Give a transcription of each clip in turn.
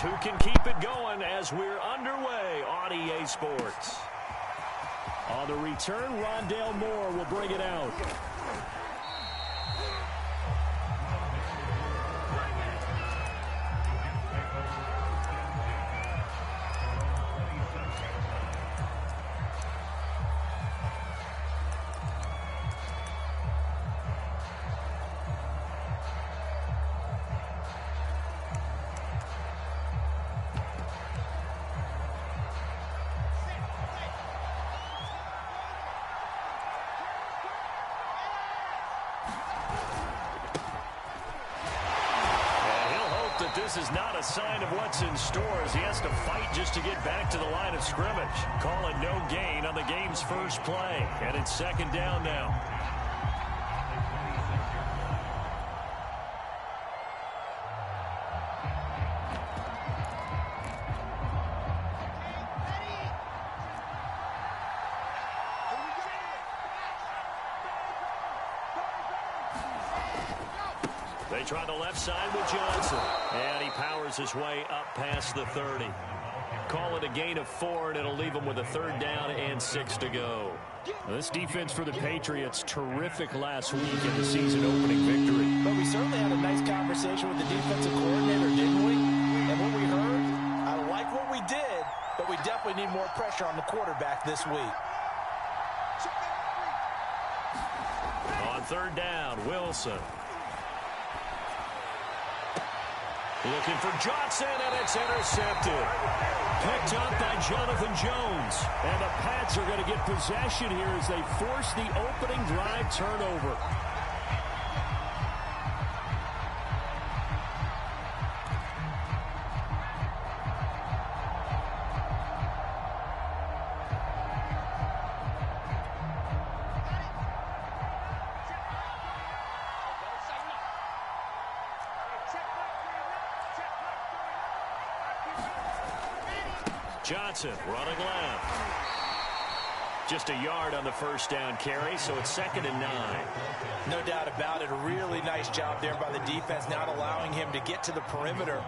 who can keep it going as we're underway on EA Sports. On the return, Rondale Moore will bring it out. This is not a sign of what's in store as he has to fight just to get back to the line of scrimmage. Calling no gain on the game's first play. And it's second down now. They try the left side with Johnson. And he powers his way up past the 30. Call it a gain of 4, and it'll leave him with a third down and 6 to go. This defense for the Patriots, terrific last week in the season opening victory. But we certainly had a nice conversation with the defensive coordinator, didn't we? And what we heard, I like what we did, but we definitely need more pressure on the quarterback this week. On third down, Wilson. Looking for Johnson, and it's intercepted. Picked up by Jonathan Jones. And the Pats are going to get possession here as they force the opening drive turnover. Johnson running left. Just a yard on the first down carry, so it's 2nd and 9. No doubt about it. A really nice job there by the defense, not allowing him to get to the perimeter.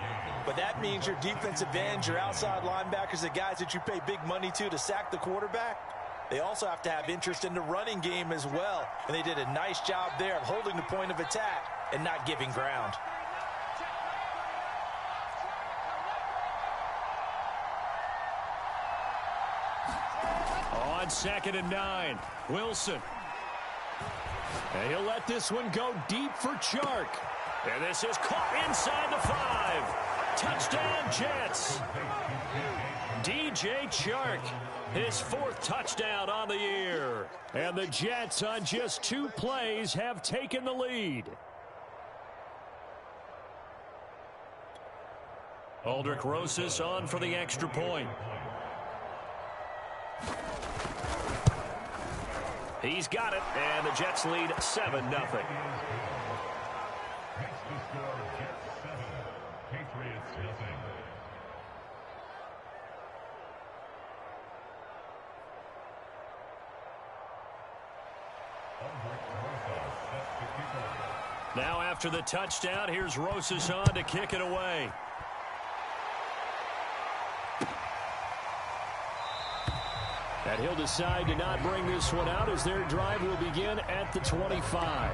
But that means your defensive ends, your outside linebackers, the guys that you pay big money to sack the quarterback, they also have to have interest in the running game as well. And they did a nice job there of holding the point of attack and not giving ground. On 2nd and 9, Wilson. And he'll let this one go deep for Chark. And this is caught inside the 5. Touchdown, Jets. DJ Chark, his 4th touchdown on the year. And the Jets on just 2 plays have taken the lead. Aldrick Rosas on for the extra point. He's got it, and the Jets lead 7-0. Now after the touchdown, here's Rosas on to kick it away. And he'll decide to not bring this one out as their drive will begin at the 25.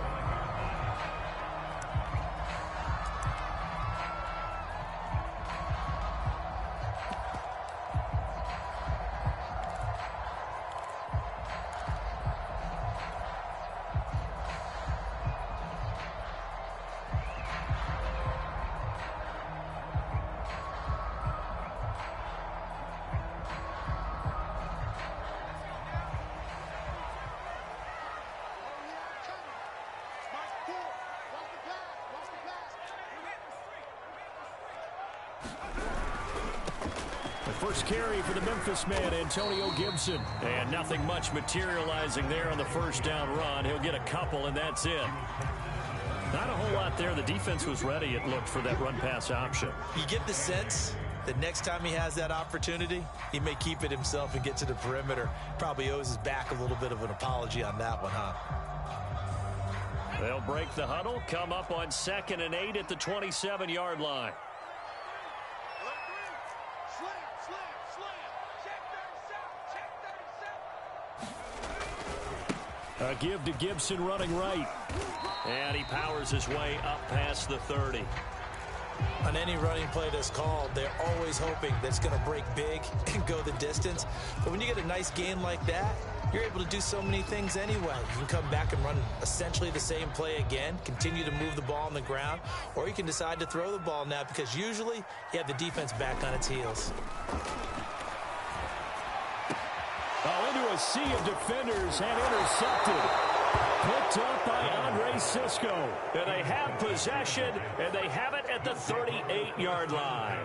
First carry for the Memphis man, Antonio Gibson. And nothing much materializing there on the first down run. He'll get a couple, and that's it. Not a whole lot there. The defense was ready, it looked, for that run-pass option. You get the sense that next time he has that opportunity, he may keep it himself and get to the perimeter. Probably owes his back a little bit of an apology on that one, huh? They'll break the huddle, come up on 2nd and 8 at the 27-yard line. A give to Gibson running right. And he powers his way up past the 30. On any running play that's called, they're always hoping that it's going to break big and go the distance. But when you get a nice game like that, you're able to do so many things anyway. You can come back and run essentially the same play again, continue to move the ball on the ground, or you can decide to throw the ball now because usually you have the defense back on its heels. Oh, into a sea of defenders and intercepted. Picked up by Andre Cisco. And they have possession, and they have it at the 38-yard line.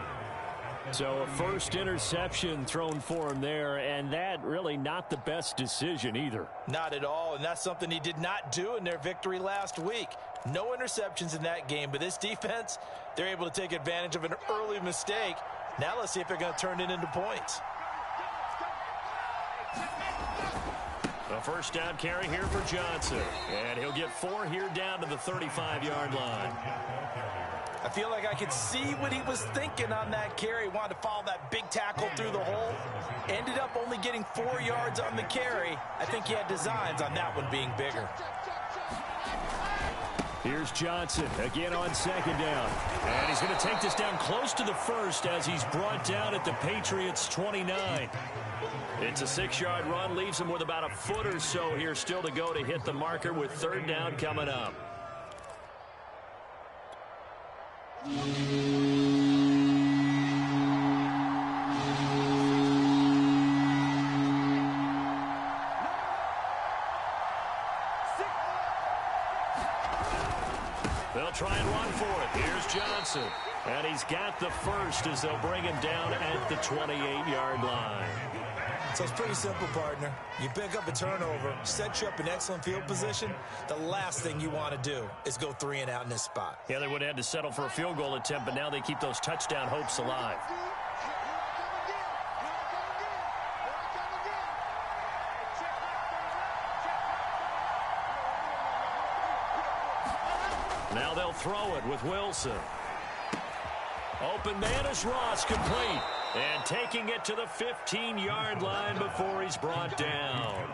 So a first interception thrown for him there, and that really not the best decision either. Not at all, and that's something he did not do in their victory last week. No interceptions in that game, but this defense, they're able to take advantage of an early mistake. Now let's see if they're going to turn it into points. A first down carry here for Johnson. And he'll get 4 here down to the 35-yard line. I feel like I could see what he was thinking on that carry. Wanted to follow that big tackle through the hole. Ended up only getting 4 yards on the carry. I think he had designs on that one being bigger. Here's Johnson again on second down. And he's going to take this down close to the first as he's brought down at the Patriots' 29. It's a 6-yard run, leaves him with about a foot or so here still to go to hit the marker with third down coming up. They'll try and run for it. Here's Johnson. And he's got the first as they'll bring him down at the 28-yard line. So it's pretty simple, partner. You pick up a turnover, set you up in excellent field position. The last thing you want to do is go 3 and out in this spot. Yeah, they would have had to settle for a field goal attempt, but now they keep those touchdown hopes alive. Now they'll throw it with Wilson. Open man is Ross, complete. And taking it to the 15-yard line before he's brought down.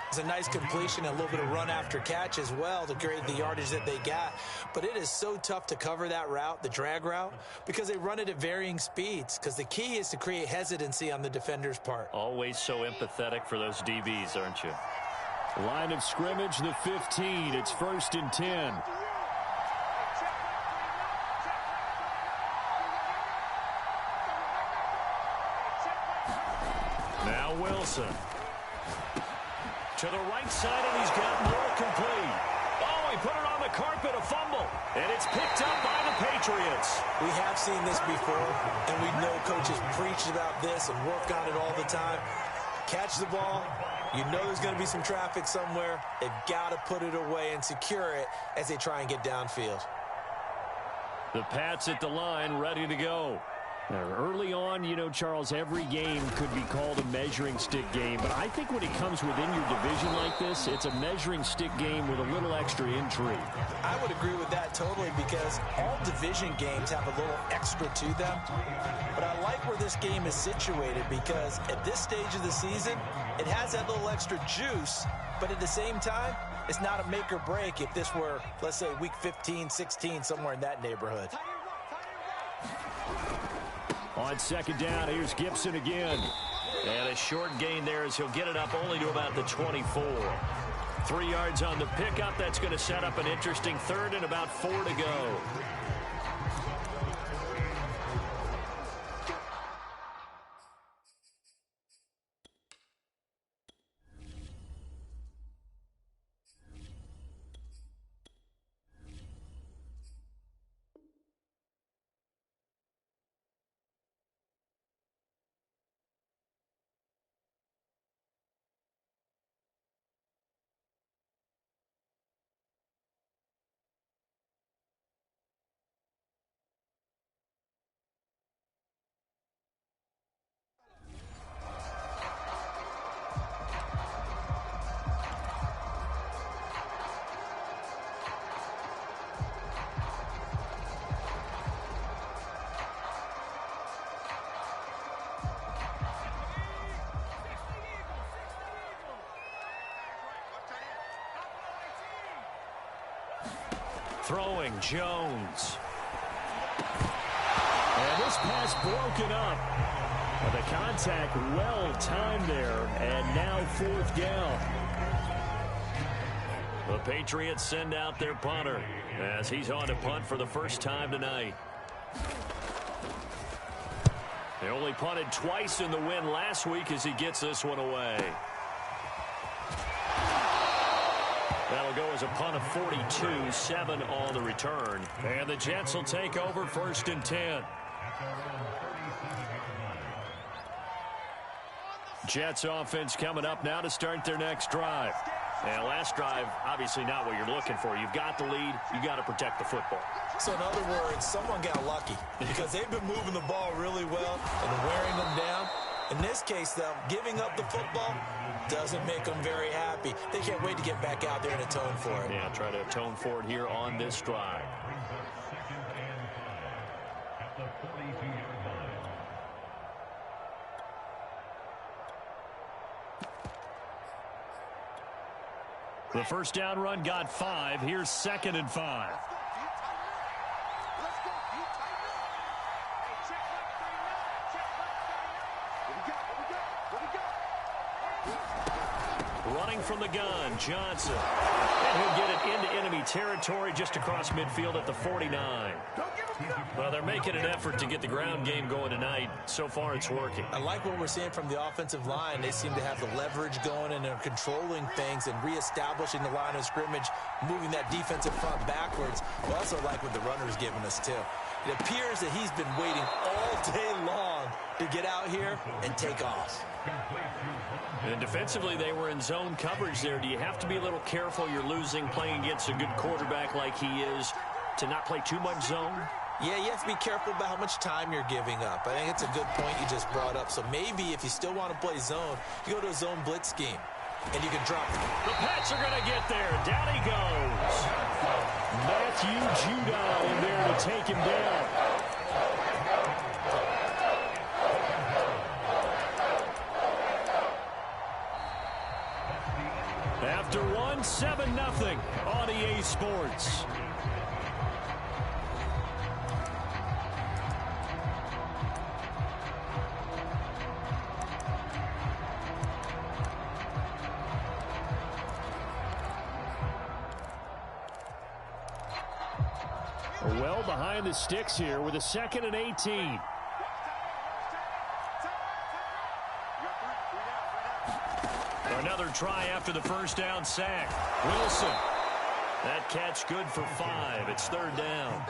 It's a nice completion, a little bit of run after catch as well to create the yardage that they got. But it is so tough to cover that route, the drag route, because they run it at varying speeds. Because the key is to create hesitancy on the defender's part. Always so empathetic for those DBs, aren't you? Line of scrimmage, the 15. It's 1st and 10. Now Wilson. To the right side, and he's got more complete. Oh, he put it on the carpet, a fumble. And it's picked up by the Patriots. We have seen this before, and we know coaches preach about this and work on it all the time. Catch the ball. You know there's going to be some traffic somewhere. They've got to put it away and secure it as they try and get downfield. The Pats at the line, ready to go. Now, early on, you know, Charles, every game could be called a measuring stick game. But I think when it comes within your division like this, it's a measuring stick game with a little extra intrigue. I would agree with that totally because all division games have a little extra to them. But I like where this game is situated because at this stage of the season, it has that little extra juice. But at the same time, it's not a make or break if this were, let's say, week 15, 16, somewhere in that neighborhood. On second down, here's Gibson again. And a short gain there as he'll get it up only to about the 24. 3 yards on the pickup. That's going to set up an interesting third and about 4 to go. Throwing Jones. And this pass broken up. The contact well timed there, and now 4th down. The Patriots send out their punter as he's on to punt for the first time tonight. They only punted twice in the win last week as he gets this one away. That'll go as a punt of 42, 7 on the return. And the Jets will take over 1st and 10. Jets offense coming up now to start their next drive. And last drive, obviously not what you're looking for. You've got the lead. You got to protect the football. So in other words, someone got lucky because they've been moving the ball really well and wearing them down. In this case, though, giving up the football doesn't make them very happy. They can't wait to get back out there and atone for it. Yeah, try to atone for it here on this drive. The first down run got 5. Here's 2nd and 5. Running from the gun, Johnson. And he'll get it into enemy territory just across midfield at the 49. Well, they're making an effort to get the ground game going tonight. So far, it's working. I like what we're seeing from the offensive line. They seem to have the leverage going, and they're controlling things and reestablishing the line of scrimmage, moving that defensive front backwards. I also like what the runner's giving us, too. It appears that he's been waiting all day long to get out here and take off. And defensively, they were in zone coverage there. Do you have to be a little careful? You're losing, playing against a good quarterback like he is, to not play too much zone? Yeah, you have to be careful about how much time you're giving up. I think it's a good point you just brought up. So maybe if you still want to play zone, you go to a zone blitz scheme, and you can drop it. The Pats are going to get there. Down he goes. Matthew Judon in there to take him down. After 7-0 on EA Sports. Well behind the sticks here with a 2nd and 18. Another try after the first down sack. Wilson. That catch good for 5. It's 3rd down.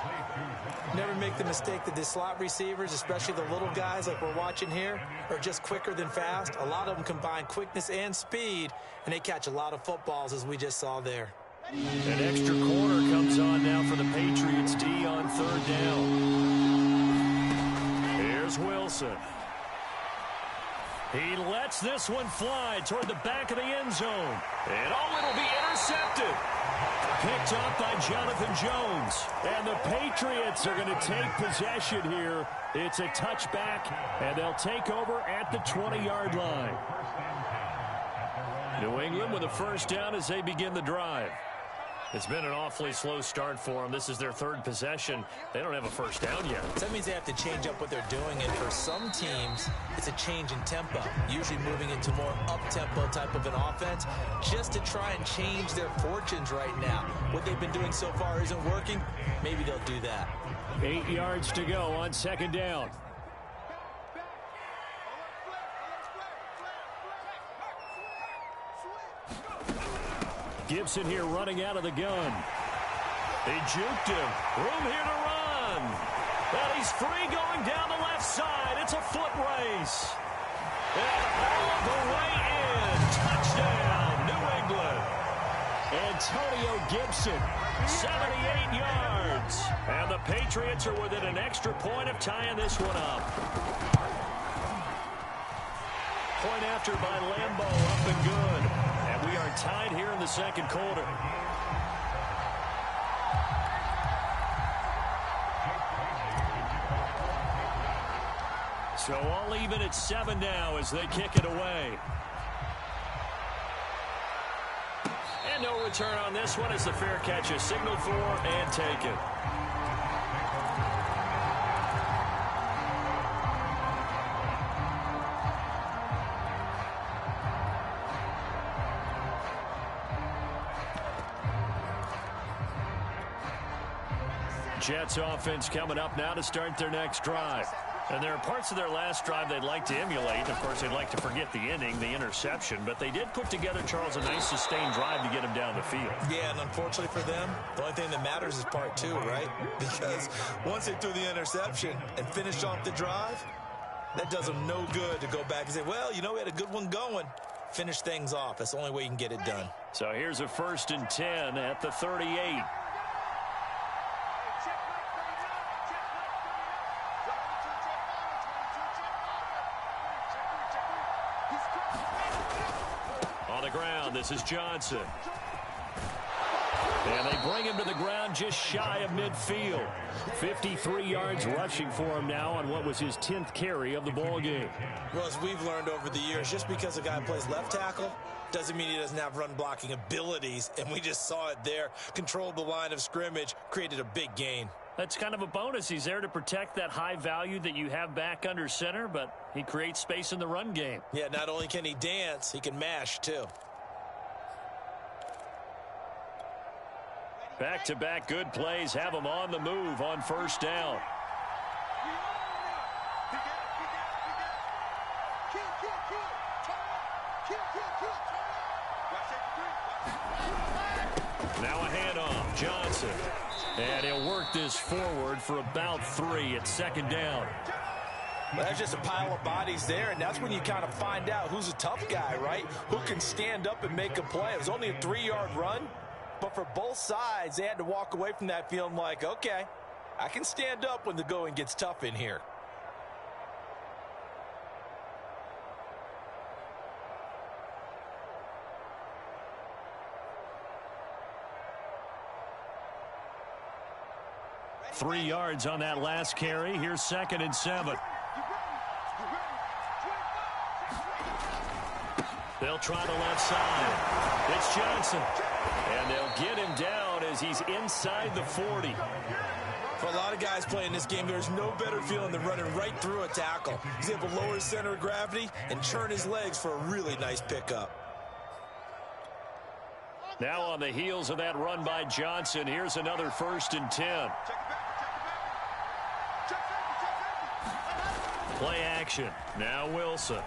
Never make the mistake that the slot receivers, especially the little guys like we're watching here, are just quicker than fast. A lot of them combine quickness and speed, and they catch a lot of footballs, as we just saw there. An extra corner comes on now for the Patriots D on 3rd down. Here's Wilson. He lets this one fly toward the back of the end zone. And it'll be intercepted. Picked up by Jonathan Jones. And the Patriots are going to take possession here. It's a touchback, and they'll take over at the 20-yard line. New England with a first down as they begin the drive. It's been an awfully slow start for them. This is their 3rd possession. They don't have a first down yet. So that means they have to change up what they're doing, and for some teams, it's a change in tempo, usually moving into more up-tempo type of an offense, just to try and change their fortunes right now. What they've been doing so far isn't working. Maybe they'll do that. 8 yards to go on 2nd down. Gibson here running out of the gun. They juked him. Room here to run. And he's free going down the left side. It's a foot race. And all the way in. Touchdown, New England. Antonio Gibson, 78 yards. And the Patriots are within an extra point of tying this one up. Point after by Lambeau, up and good. And we are tied here in the 2nd quarter. So all even at 7 now as they kick it away. And And no return on this one as the fair catch is signaled for and taken. Jets offense coming up now to start their next drive. And there are parts of their last drive they'd like to emulate. Of course, they'd like to forget the inning, the interception. But they did put together, Charles, a nice sustained drive to get him down the field. Yeah, and unfortunately for them, the only thing that matters is part two, right? Because once they threw the interception and finished off the drive, that does them no good to go back and say, well, you know, we had a good one going. Finish things off. That's the only way you can get it done. So here's a 1st and 10 at the 38. On the ground, this is Johnson. And they bring him to the ground just shy of midfield. 53 yards rushing for him now on what was his 10th carry of the ball game. Well, as we've learned over the years, just because a guy plays left tackle doesn't mean he doesn't have run blocking abilities. And we just saw it there. Controlled the line of scrimmage, created a big gain. That's kind of a bonus. He's there to protect that high value that you have back under center, but he creates space in the run game. Yeah, not only can he dance, he can mash too. Back-to-back good plays have him on the move on 1st down. Now a handoff, Johnson. And he'll work this forward for about 3 at 2nd down. Well, that's just a pile of bodies there, and that's when you kind of find out who's a tough guy, right? Who can stand up and make a play. It was only a 3-yard run, but for both sides, they had to walk away from that feeling like, okay, I can stand up when the going gets tough in here. Three yards on that last carry. Here's 2nd and 7. They'll try the left side. It's Johnson. And they'll get him down as he's inside the 40. For a lot of guys playing this game, there's no better feeling than running right through a tackle. He's able to lower his center of gravity and turn his legs for a really nice pickup. Now on the heels of that run by Johnson, here's another 1st and 10. Play action. Now Wilson.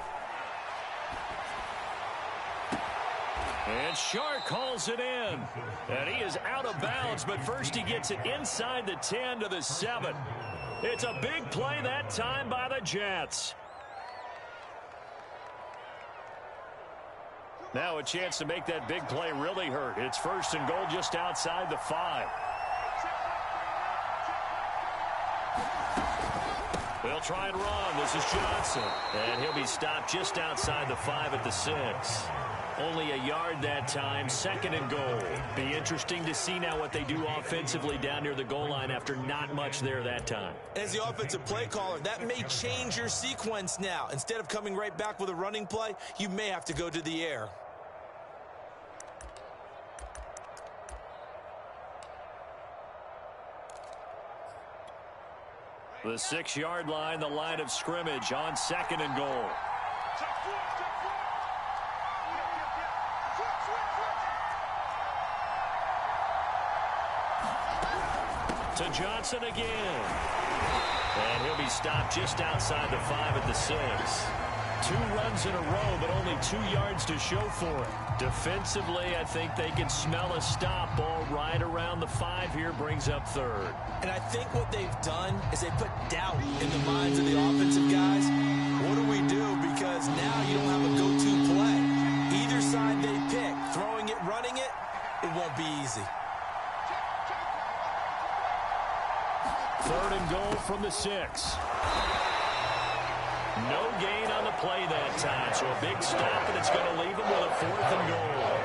And Shark calls it in. And he is out of bounds, but first he gets it inside the 10 to the 7. It's a big play that time by the Jets. Now a chance to make that big play really hurt. It's 1st and goal just outside the 5. They'll try and run. This is Johnson. And he'll be stopped just outside the 5 at the 6. Only a yard that time, 2nd and goal. Be interesting to see now what they do offensively down near the goal line after not much there that time. As the offensive play caller, that may change your sequence now. Instead of coming right back with a running play, you may have to go to the air. The 6-yard line, the line of scrimmage on 2nd and goal. To Johnson again. And he'll be stopped just outside the 5 at the 6. 2 runs in a row, but only 2 yards to show for it. Defensively, I think they can smell a stop. Ball right around the 5 here, brings up 3rd. And I think what they've done is they put doubt in the minds of the offensive guys. What do we do? Because now you don't have a go-to play. Either side they pick, throwing it, running it, it won't be easy. 3rd and goal from the 6. No gain on the play that time, so a big stop, and it's going to leave them with a 4th and goal.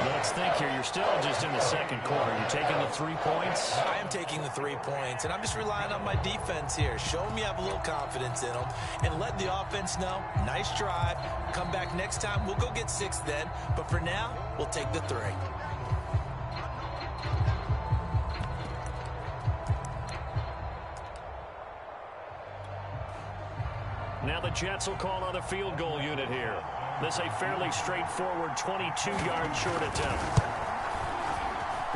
Let's think here. You're still just in the second quarter. You're taking the 3 points? I am taking the 3 points, and I'm just relying on my defense here. Show them you have a little confidence in them, and let the offense know, nice drive. Come back next time. We'll go get 6 then, but for now, we'll take the 3. Now the Jets will call on a field goal unit here. This is a fairly straightforward 22-yard short attempt.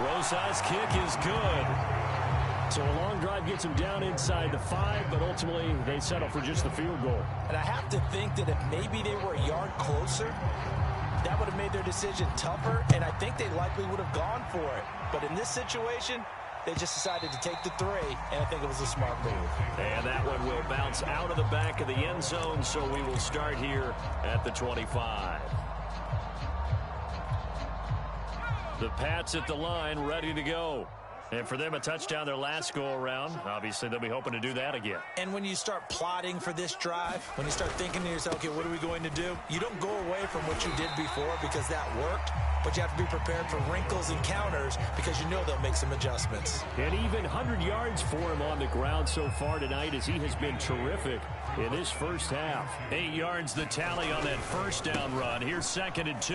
Rosa's kick is good. So a long drive gets him down inside the 5, but ultimately they settle for just the field goal. And I have to think that if maybe they were a yard closer, that would have made their decision tougher, and I think they likely would have gone for it. But in this situation, they just decided to take the 3, and I think it was a smart move. And that one will bounce out of the back of the end zone, so we will start here at the 25. The Pats at the line, ready to go. And for them, a touchdown their last go-around. Obviously, they'll be hoping to do that again. And when you start plotting for this drive, when you start thinking to yourself, okay, what are we going to do? You don't go away from what you did before because that worked, but you have to be prepared for wrinkles and counters because you know they'll make some adjustments. And even 100 yards for him on the ground so far tonight as he has been terrific in this first half. 8 yards the tally on that first down run. Here's 2nd and 2.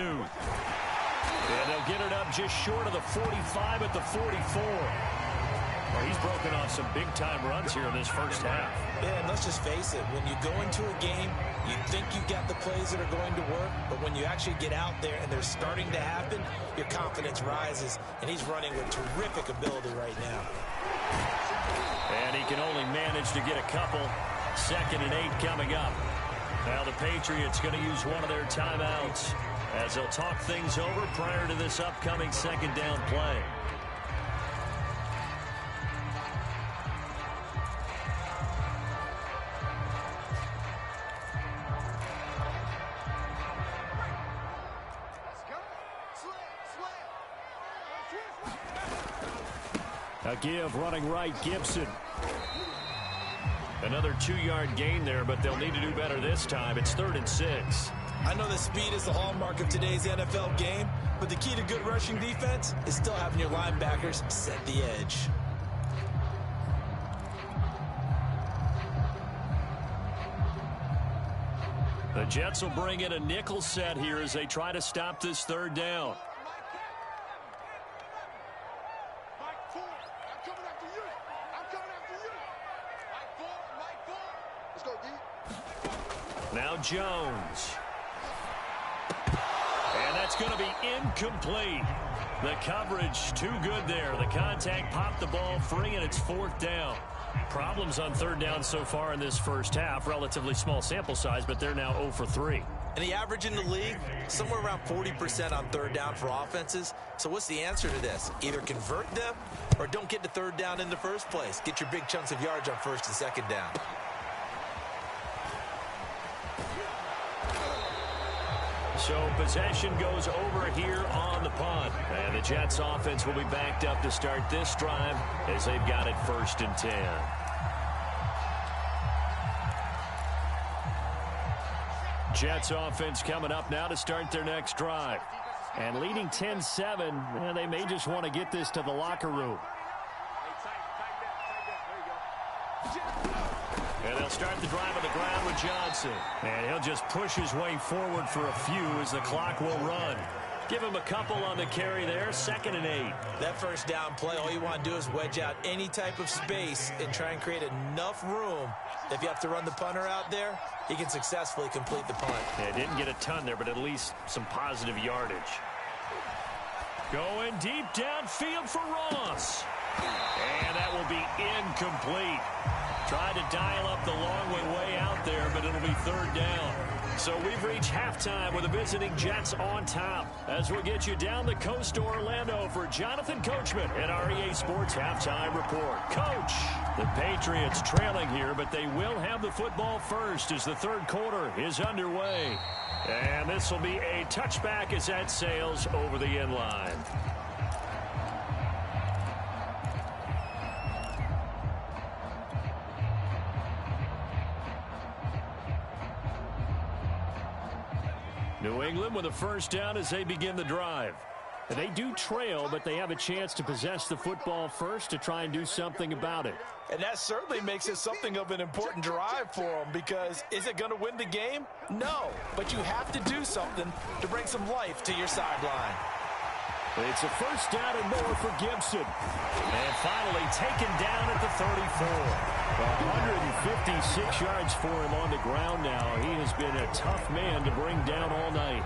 And they'll get it up just short of the 45 at the 44. Well, he's broken off some big-time runs here in this first half. Yeah, and let's just face it. When you go into a game, you think you got the plays that are going to work, but when you actually get out there and they're starting to happen, your confidence rises, and he's running with terrific ability right now. And he can only manage to get a couple. 2nd and 8 coming up. Now the Patriots going to use one of their timeouts as they'll talk things over prior to this upcoming 2nd down play. A give running right, Gibson. Another 2-yard gain there, but they'll need to do better this time. It's 3rd and 6. I know that speed is the hallmark of today's NFL game, but the key to good rushing defense is still having your linebackers set the edge. The Jets will bring in a nickel set here as they try to stop this 3rd down. Now Jones. And that's going to be incomplete. The coverage too good there. The contact popped the ball free, and it's 4th down. Problems on 3rd down so far in this first half. Relatively small sample size, but they're now 0 for 3. And the average in the league, somewhere around 40% on 3rd down for offenses. So what's the answer to this? Either convert them or don't get to 3rd down in the first place. Get your big chunks of yards on 1st and 2nd down. So possession goes over here on the punt. And the Jets offense will be backed up to start this drive as they've got it 1st and 10. Jets offense coming up now to start their next drive. And leading 10-7, they may just want to get this to the locker room. And they'll start the drive on the ground with Johnson. And he'll just push his way forward for a few as the clock will run. Give him a couple on the carry there. 2nd and 8. That 1st down play, all you want to do is wedge out any type of space and try and create enough room. If you have to run the punter out there, he can successfully complete the punt. Yeah, didn't get a ton there, but at least some positive yardage. Going deep downfield for Ross. And that will be incomplete. Tried to dial up the long way out there, but it'll be 3rd down. So we've reached halftime with the visiting Jets on top. As we'll get you down the coast to Orlando for Jonathan Coachman at our EA Sports Halftime Report. Coach, the Patriots trailing here, but they will have the football first as the 3rd quarter is underway. And this will be a touchback as that sails over the end line. New England with a first down as they begin the drive. They do trail, but they have a chance to possess the football first to try and do something about it. And that certainly makes it something of an important drive for them, because is it going to win the game? No, but you have to do something to bring some life to your sideline. It's a first down and more for Gibson. And finally taken down at the 34. 156 yards for him on the ground now. He has been a tough man to bring down all night.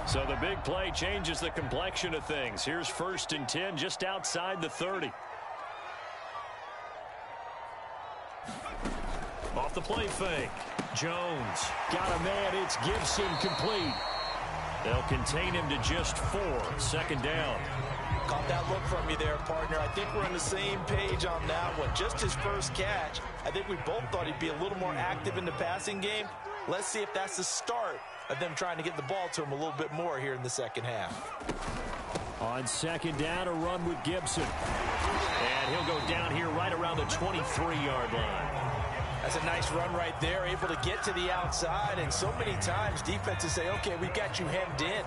So the big play changes the complexion of things. Here's 1st and 10 just outside the 30. Off the play fake. Jones got a man. It's Gibson complete. They'll contain him to just 4. 2nd down. Caught that look from you there, partner. I think we're on the same page on that one. Just his first catch. I think we both thought he'd be a little more active in the passing game. Let's see if that's the start of them trying to get the ball to him a little bit more here in the second half. On 2nd down, a run with Gibson. And he'll go down here right around the 23-yard line. That's a nice run right there, able to get to the outside. And so many times defenses say, okay, we've got you hemmed in.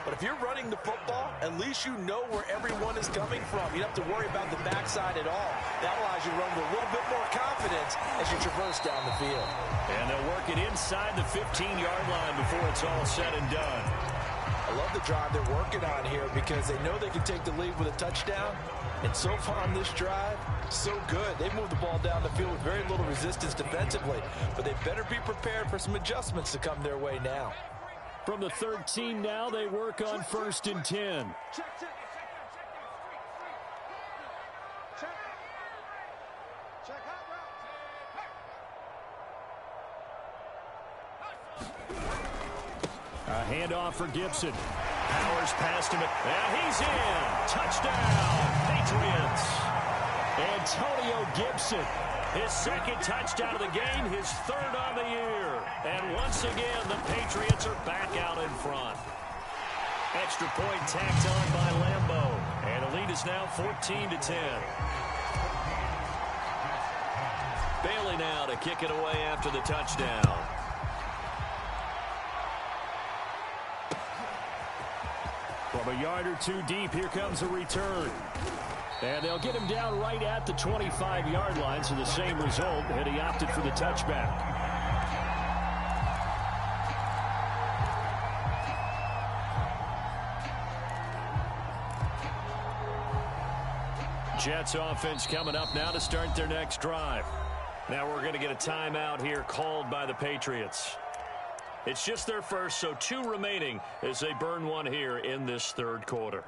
But if you're running the football, at least you know where everyone is coming from. You don't have to worry about the backside at all. That allows you to run with a little bit more confidence as you traverse down the field. And they'll work it inside the 15-yard line before it's all said and done. I love the drive they're working on here because they know they can take the lead with a touchdown. And so far on this drive, so good. They moved the ball down the field with very little resistance defensively. But they better be prepared for some adjustments to come their way now. From the 13 now, they work on 1st and 10. A handoff for Gibson. Powers past him. And he's in. Touchdown, Patriots. Antonio Gibson. His 2nd touchdown of the game, his 3rd on the year. And once again, the Patriots are back out in front. Extra point tacked on by Lambeau. And the lead is now 14-10. Bailey now to kick it away after the touchdown. From a yard or two deep, here comes a return. And they'll get him down right at the 25-yard line, so the same result, and he opted for the touchback. Jets offense coming up now to start their next drive. Now we're going to get a timeout here called by the Patriots. It's just their first, so 2 remaining as they burn one here in this 3rd quarter.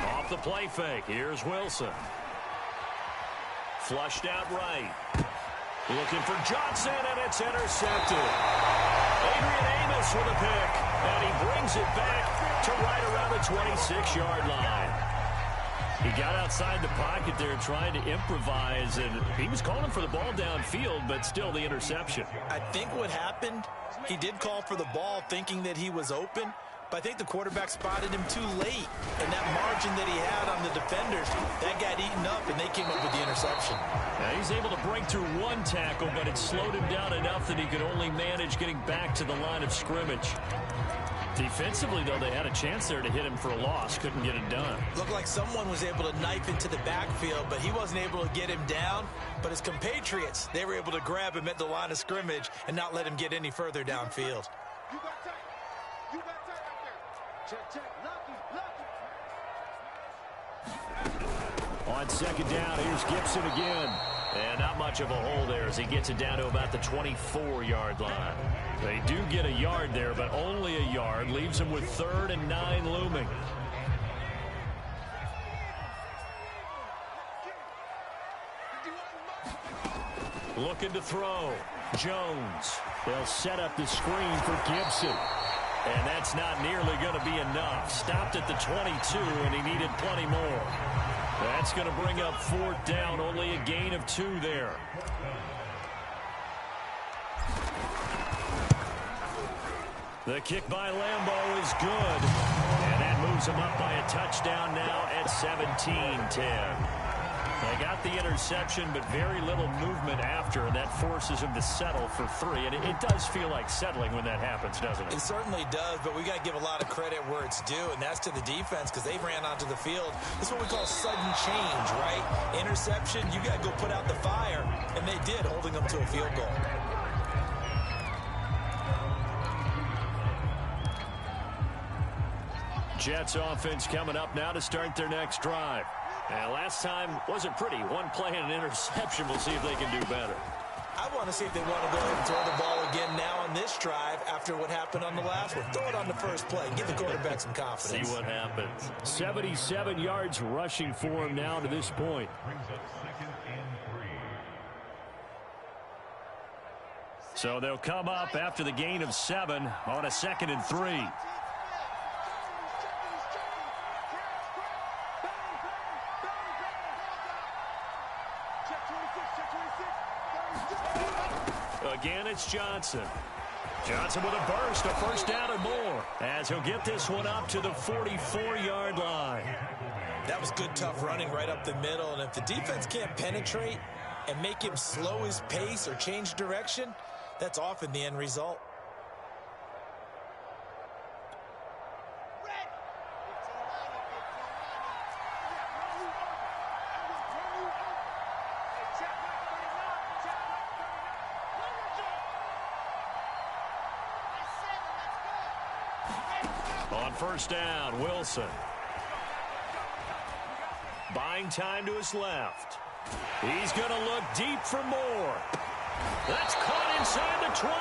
Off the play fake, here's Wilson. Flushed out right. Looking for Johnson, and it's intercepted. Adrian Amos with a pick, and he brings it back to right around the 26-yard line. He got outside the pocket there trying to improvise, and he was calling for the ball downfield, but still the interception. I think what happened, he did call for the ball thinking that he was open, but I think the quarterback spotted him too late. And that margin that he had on the defenders, that got eaten up, and they came up with the interception. Now he's able to break through one tackle, but it slowed him down enough that he could only manage getting back to the line of scrimmage. Defensively, though, they had a chance there to hit him for a loss. Couldn't get it done. Looked like someone was able to knife into the backfield, but he wasn't able to get him down. But his compatriots, they were able to grab him at the line of scrimmage and not let him get any further downfield. On 2nd down, here's Gibson again. And not much of a hole there as he gets it down to about the 24-yard line. They do get a yard there, but only a yard. Leaves him with 3rd and 9 looming. Looking to throw. Jones. They'll set up the screen for Gibson. And that's not nearly going to be enough. Stopped at the 22, and he needed plenty more. That's going to bring up 4th down, only a gain of 2 there. The kick by Lambeau is good. And that moves him up by a touchdown now at 17-10. They got the interception, but very little movement after, and that forces him to settle for 3. And it does feel like settling when that happens, doesn't it? It certainly does, but we got to give a lot of credit where it's due, and that's to the defense because they ran onto the field. This is what we call sudden change, right? Interception, you got to go put out the fire, and they did, holding them to a field goal. Jets offense coming up now to start their next drive. And last time wasn't pretty. One play and an interception. We'll see if they can do better. I want to see if they want to go ahead and throw the ball again now on this drive after what happened on the last one. Throw it on the first play. Give the quarterback some confidence. See what happens. 77 yards rushing for him now to this point. So they'll come up after the gain of 7 on a 2nd and 3. Again, it's Johnson. Johnson with a burst, a 1st down and more, as he'll get this one up to the 44-yard line. That was good, tough running right up the middle, and if the defense can't penetrate and make him slow his pace or change direction, that's often the end result. On 1st down, Wilson. Buying time to his left. He's going to look deep for more. That's caught inside the 20.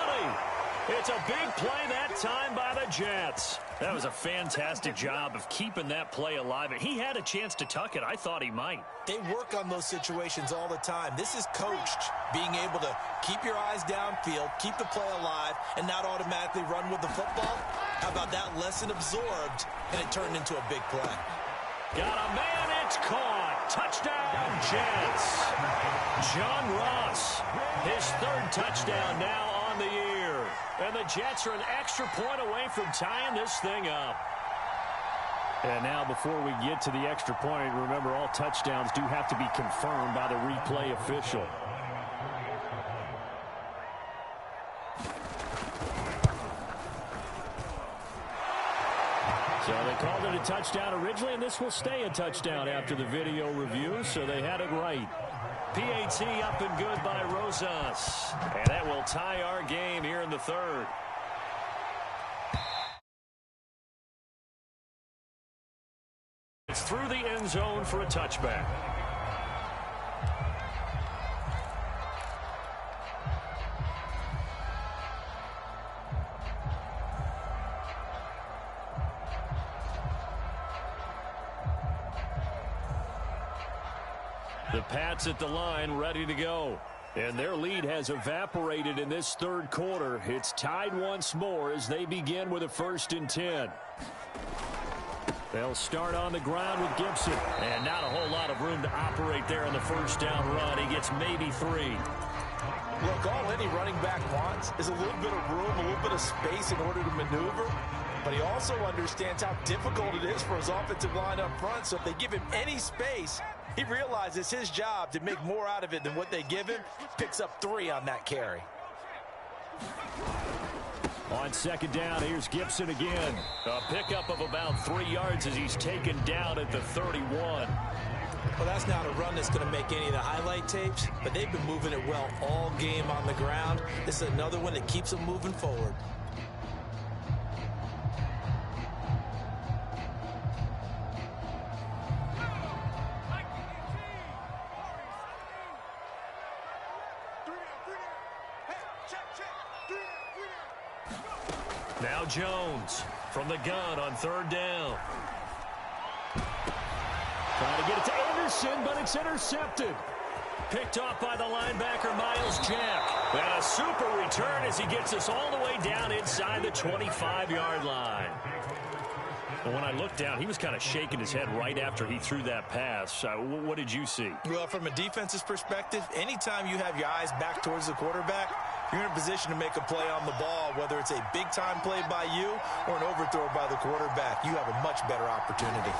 It's a big play that time by the Jets. That was a fantastic job of keeping that play alive. He had a chance to tuck it. I thought he might. They work on those situations all the time. This is coached, being able to keep your eyes downfield, keep the play alive, and not automatically run with the football. How about that lesson absorbed, and it turned into a big play? Got a man, it's caught. Touchdown, Jets. John Ross, his 3rd touchdown now on the year. And the Jets are an extra point away from tying this thing up. And now before we get to the extra point, remember all touchdowns do have to be confirmed by the replay official. So they called it a touchdown originally, and this will stay a touchdown after the video review, so they had it right. PAT up and good by Rosas. And that will tie our game here in the 3rd. It's through the end zone for a touchback. The Pats at the line, ready to go. And their lead has evaporated in this 3rd quarter. It's tied once more as they begin with a 1st and 10. They'll start on the ground with Gibson. And not a whole lot of room to operate there on the 1st down run. He gets maybe 3. Look, all any running back wants is a little bit of room, a little bit of space in order to maneuver. But he also understands how difficult it is for his offensive line up front. So if they give him any space, he realizes his job to make more out of it than what they give him. Picks up 3 on that carry. On 2nd down, here's Gibson again. A pickup of about 3 yards as he's taken down at the 31. Well, that's not a run that's going to make any of the highlight tapes, but they've been moving it well all game on the ground. This is another one that keeps them moving forward. Now Jones from the gun on 3rd down. Trying to get it to Anderson, but it's intercepted. Picked off by the linebacker, Miles Jack. And a super return as he gets us all the way down inside the 25-yard line. And when I looked down, he was kind of shaking his head right after he threw that pass. What did you see? Well, from a defense's perspective, anytime you have your eyes back towards the quarterback, you're in a position to make a play on the ball, whether it's a big-time play by you or an overthrow by the quarterback. You have a much better opportunity.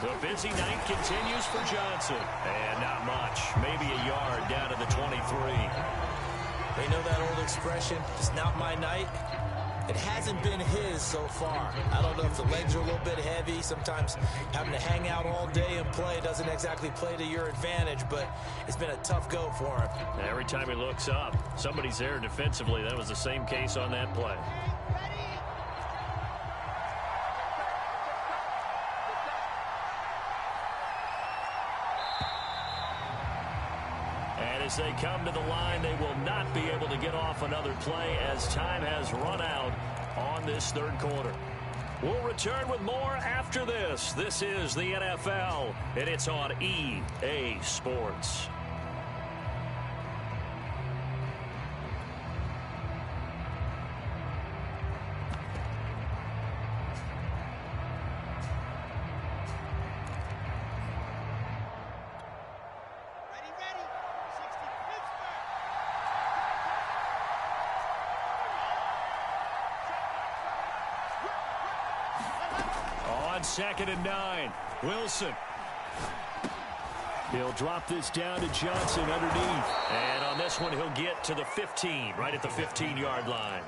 The busy night continues for Johnson. And not much. Maybe a yard down to the 23. They know that old expression, it's not my night. It hasn't been his so far. I don't know if the legs are a little bit heavy. Sometimes having to hang out all day and play doesn't exactly play to your advantage, but it's been a tough go for him. Every time he looks up, somebody's there defensively. That was the same case on that play. As they come to the line, they will not be able to get off another play as time has run out on this third quarter. We'll return with more after this. This is the NFL, and it's on EA Sports. Second and 9. Wilson. He'll drop this down to Johnson underneath. And on this one, he'll get to the 15, right at the 15-yard line.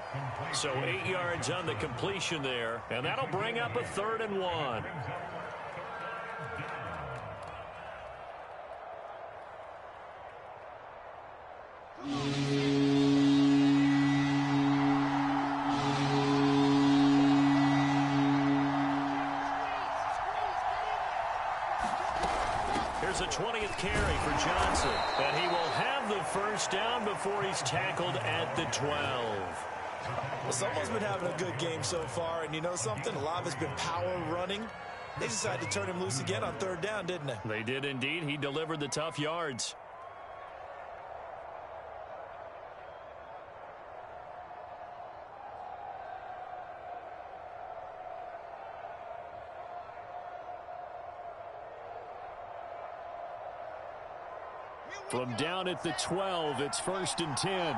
So 8 yards on the completion there. And that'll bring up a 3rd and 1. Here's a 20th carry for Johnson. And he will have the first down before he's tackled at the 12. Well, someone's been having a good game so far, and you know something? A lot of it's been power running. They decided to turn him loose again on 3rd down, didn't they? They did indeed. He delivered the tough yards. From down at the 12, it's 1st and 10.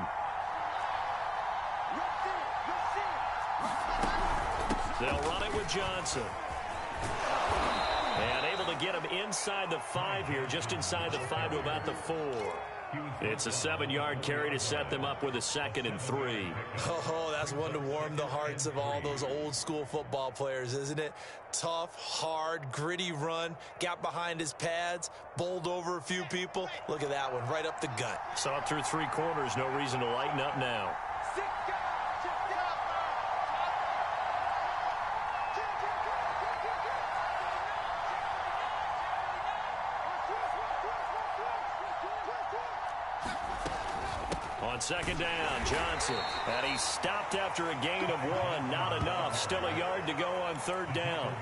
They'll run it with Johnson. And able to get him inside the 5 here, just inside the 5 to about the 4. It's a 7-yard carry to set them up with a 2nd and 3. Oh, that's one to warm the hearts of all those old school football players, isn't it? Tough, hard, gritty run, got behind his pads, bowled over a few people. Look at that one, right up the gut. Saw it through 3 quarters, no reason to lighten up now. On 2nd down, Johnson. And he stopped after a gain of 1. Not enough. Still a yard to go on 3rd down.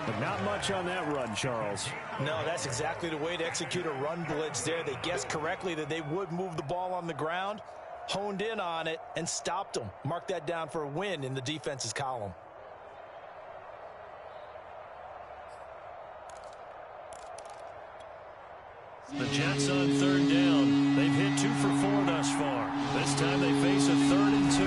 But not much on that run, Charles. No, that's exactly the way to execute a run blitz there. They guessed correctly that they would move the ball on the ground, honed in on it, and stopped them. Mark that down for a win in the defense's column. The Jets on 3rd down. They've hit 2 for 4 thus far. This time they face a 3rd and 2.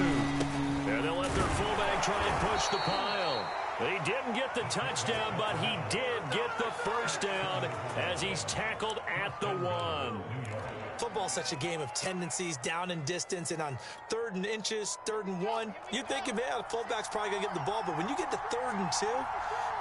And they'll let their fullback try and push the pile. He didn't get the touchdown, but he did get the first down as he's tackled at the 1. Football's such a game of tendencies, down in distance, and on 3rd and inches, 3rd and 1, you think, yeah, the fullback's probably going to get the ball, but when you get to 3rd and 2,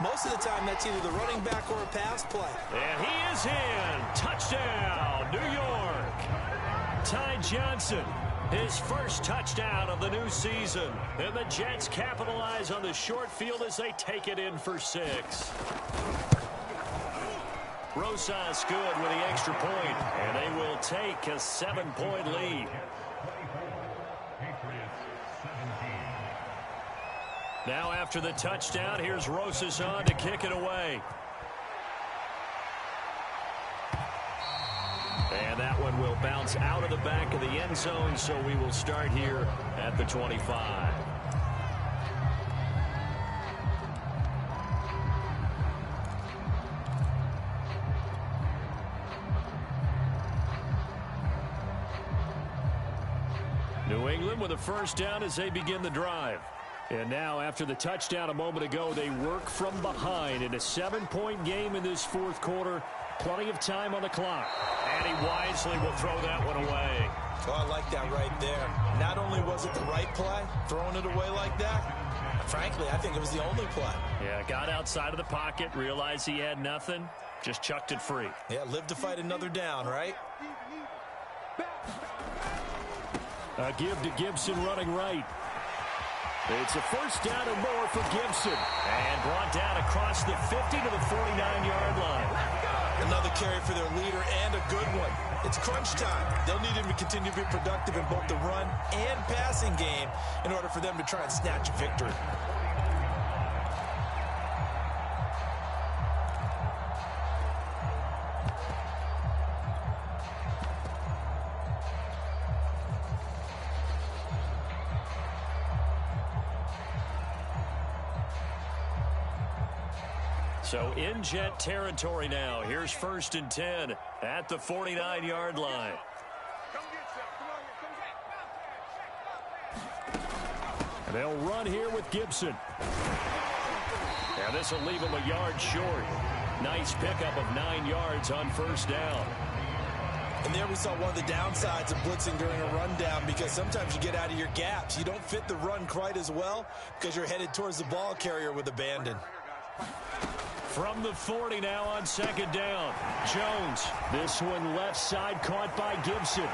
most of the time that's either the running back or a pass play. And he is in. Touchdown, New York. Ty Johnson, his first touchdown of the new season. And the Jets capitalize on the short field as they take it in for 6. Rosas good with the extra point, and they will take a 7-point lead. Now after the touchdown, here's Rosas on to kick it away. And that one will bounce out of the back of the end zone, so we will start here at the 25. New England with a first down as they begin the drive. And now, after the touchdown a moment ago, they work from behind in a 7-point game in this fourth quarter. Plenty of time on the clock. And he wisely will throw that one away. Oh, I like that right there. Not only was it the right play, throwing it away like that, frankly, I think it was the only play. Yeah, got outside of the pocket, realized he had nothing, just chucked it free. Yeah, live to fight another down, right? A give to Gibson running right. It's a first down and more for Gibson. And brought down across the 50 to the 49-yard line. Another carry for their leader and a good one. It's crunch time. They'll need him to continue to be productive in both the run and passing game in order for them to try and snatch a victory. So in Jet territory now. Here's 1st and 10 at the 49-yard line. And they'll run here with Gibson. And this will leave him a yard short. Nice pickup of 9 yards on first down. And there we saw one of the downsides of blitzing during a rundown, because sometimes you get out of your gaps. You don't fit the run quite as well because you're headed towards the ball carrier with abandon. From the 40 now on 2nd down. Jones. This one left side caught by Gibson.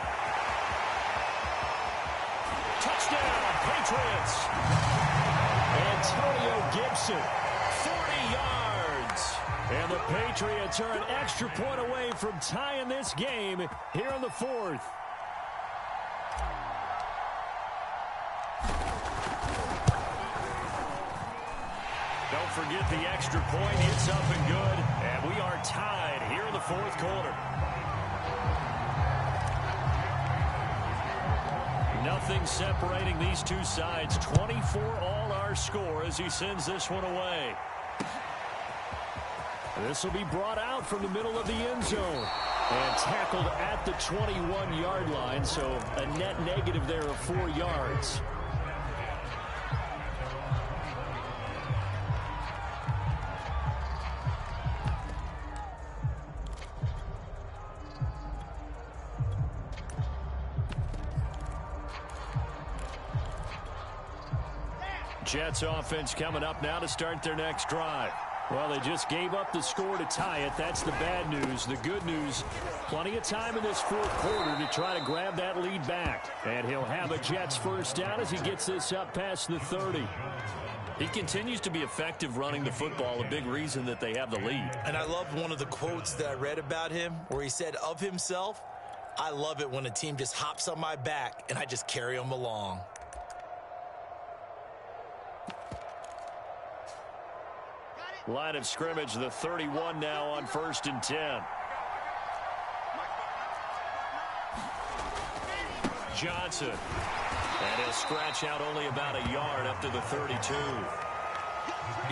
Touchdown, Patriots. Antonio Gibson, 40 yards. And the Patriots are an extra point away from tying this game here in the 4th. Don't forget the extra point. It's up and good. And we are tied here in the 4th quarter. Nothing separating these two sides. 24 all our score as he sends this one away. This will be brought out from the middle of the end zone. And tackled at the 21-yard line. So a net negative there of 4 yards. Jets offense coming up now to start their next drive. Well, they just gave up the score to tie it. That's the bad news. The good news, plenty of time in this 4th quarter to try to grab that lead back. And he'll have a Jets first down as he gets this up past the 30. He continues to be effective running the football, a big reason that they have the lead. And I love one of the quotes that I read about him where he said of himself, "I love it when a team just hops on my back and I just carry them along." Line of scrimmage, the 31 now on 1st and 10. Johnson. And he'll scratch out only about a yard up to the 32.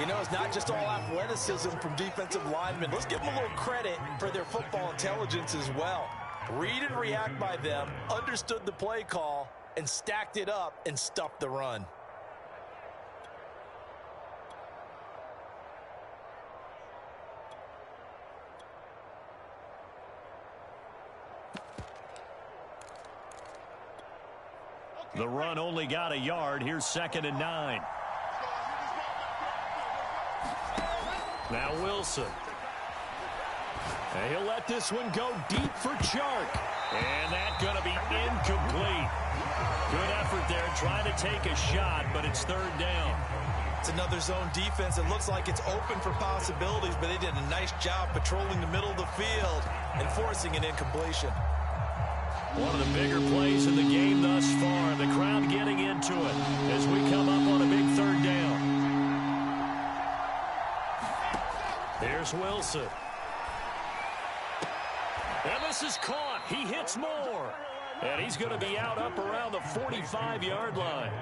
You know, it's not just all athleticism from defensive linemen. Let's give them a little credit for their football intelligence as well. Read and react by them, understood the play call, and stacked it up and stuffed the run. The run only got a yard. Here's 2nd and 9. Now Wilson. And he'll let this one go deep for Chark. And that's going to be incomplete. Good effort there trying to take a shot, but it's 3rd down. It's another zone defense. It looks like it's open for possibilities, but they did a nice job patrolling the middle of the field and forcing an incompletion. One of the bigger plays in the game thus far. The crowd getting into it as we come up on a big 3rd down. Here's Wilson. And the This is caught. He hits more. And he's going to be out up around the 45-yard line.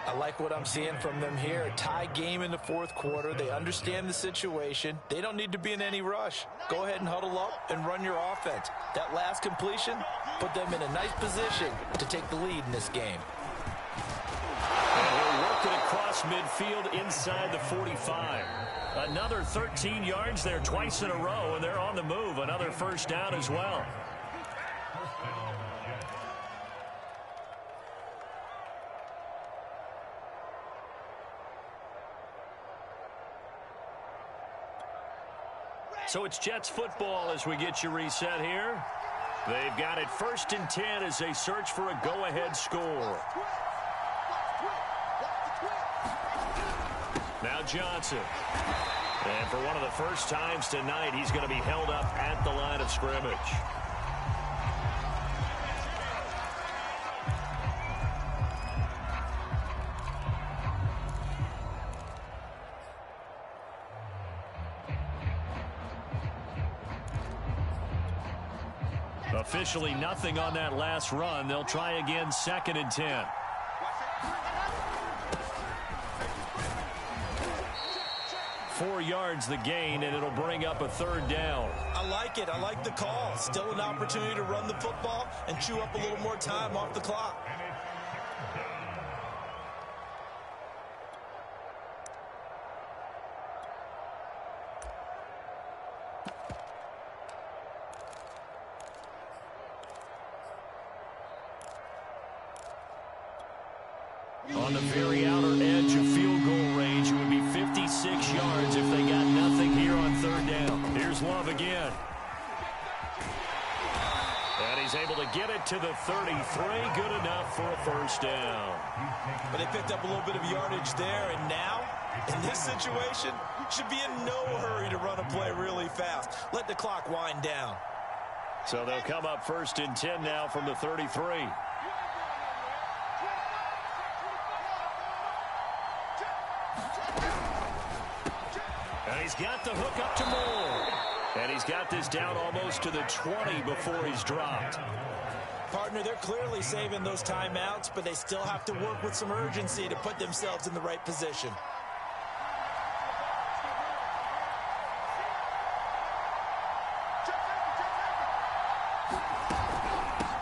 I like what I'm seeing from them here. A tie game in the fourth quarter. They understand the situation. They don't need to be in any rush. Go ahead and huddle up and run your offense. That last completion put them in a nice position to take the lead in this game. And he'll work it across midfield inside the 45. Another 13 yards there twice in a row, and they're on the move. Another first down as well. So it's Jets football as we get you reset here. They've got it 1st and 10 as they search for a go-ahead score. Now Johnson. And for one of the first times tonight, he's going to be held up at the line of scrimmage. Officially nothing on that last run. They'll try again 2nd and 10. Four yards the gain, and it'll bring up a 3rd down. I like it. I like the call. Still an opportunity to run the football and chew up a little more time off the clock. On the very outer edge of field goal range, it would be 56 yards if they got nothing here on 3rd down. Here's Love again. And he's able to get it to the 33. Good enough for a first down. But they picked up a little bit of yardage there, and now, in this situation, should be in no hurry to run a play really fast. Let the clock wind down. So they'll come up 1st and 10 now from the 33. And he's got the hook up to Moore. And he's got this down almost to the 20 before he's dropped. Partner, they're clearly saving those timeouts, but they still have to work with some urgency to put themselves in the right position.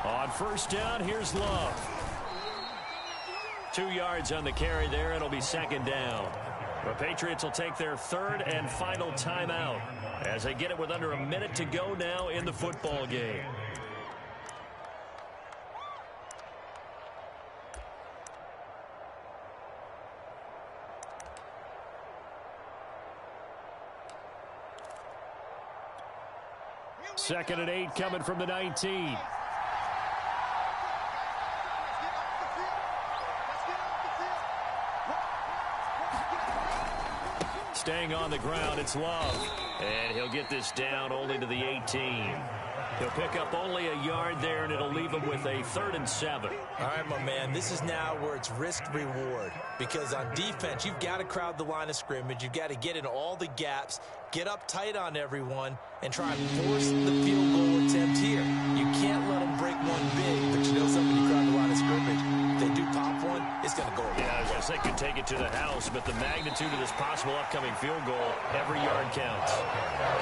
On 1st down, here's Love. 2 yards on the carry there. It'll be 2nd down. The Patriots will take their 3rd and final timeout as they get it with under a minute to go now in the football game. Second and 8 coming from the 19. Staying on the ground, it's Love. And he'll get this down only to the 18. He'll pick up only a yard there, and it'll leave him with a 3rd and 7. All right, my man, this is now where it's risk-reward. Because on defense, you've got to crowd the line of scrimmage. You've got to get in all the gaps, get up tight on everyone, and try and force the field goal attempt here. You can't let them break one big, but you know something, you crowd the line of scrimmage. If they do pop one, it's going to go away. Yeah, I was going to say could take it to the house, but the magnitude of this possible upcoming field goal, every yard counts.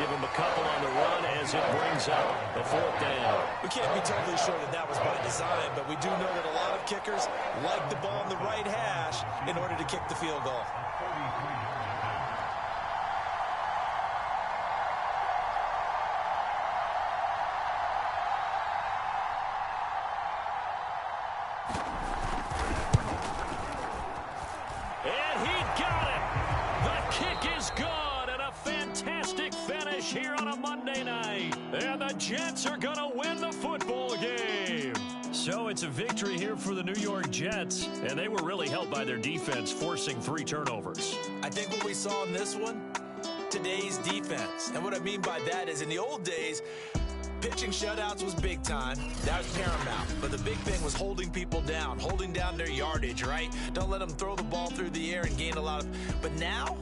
Give him a couple on the run as it brings up the 4th down. We can't be totally sure that that was by design, but we do know that a lot of kickers like the ball in the right hash in order to kick the field goal. And he got it. The kick is good, and a fantastic finish here on a Monday night. And the Jets are going to win the football game. So it's a victory here for the New York Jets, and they were really helped by their defense, forcing 3 turnovers. I think what we saw in this one, today's defense. And what I mean by that is in the old days, pitching shutouts was big time. That was paramount. But the big thing was holding people down, holding down their yardage, right? Don't let them throw the ball through the air and gain a lot of... But now,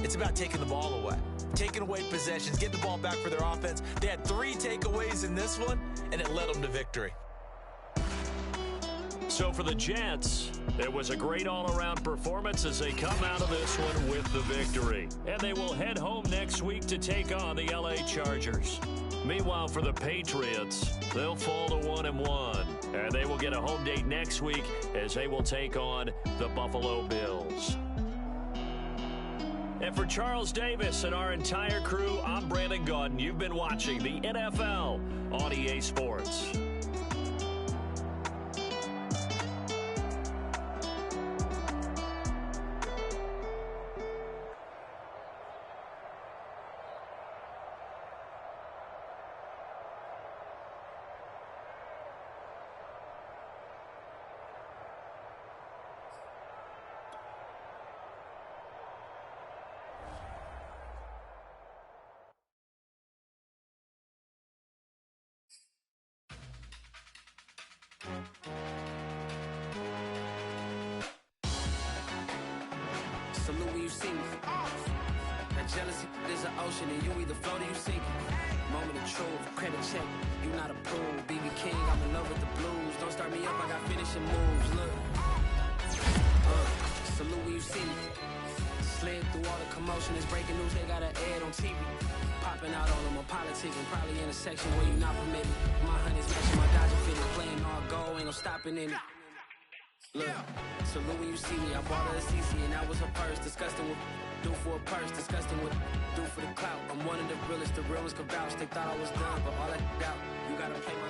It's about taking the ball away. Taking away possessions, getting the ball back for their offense. They had 3 takeaways in this one, and it led them to victory. So for the Jets, it was a great all-around performance as they come out of this one with the victory. And they will head home next week to take on the LA Chargers. Meanwhile, for the Patriots, they'll fall to 1-1. And they will get a home date next week as they will take on the Buffalo Bills. And for Charles Davis and our entire crew, I'm Brandon Gaudin. You've been watching the NFL on EA Sports. Salute when you see me. That jealousy is an ocean, and you either float or you sink. Moment of truth, credit check, you not approved. BB King, I'm in love with the blues. Don't start me up, I got finishing moves. Look, salute when you see me. Slid through all the commotion, it's breaking news. They got an ad on TV. Popping out on them, I'm politicking. Probably in a section where you not permitted. My honey's matching my Dodger fitted. Playing all go, ain't no stopping in it. Look, salute when you see me. I bought her a CC and that was her purse. Disgusting with do for a purse. Disgusting with do for the clout. I'm one of the realest. The real ones could vouch. They thought I was done, but all I doubt. You gotta play my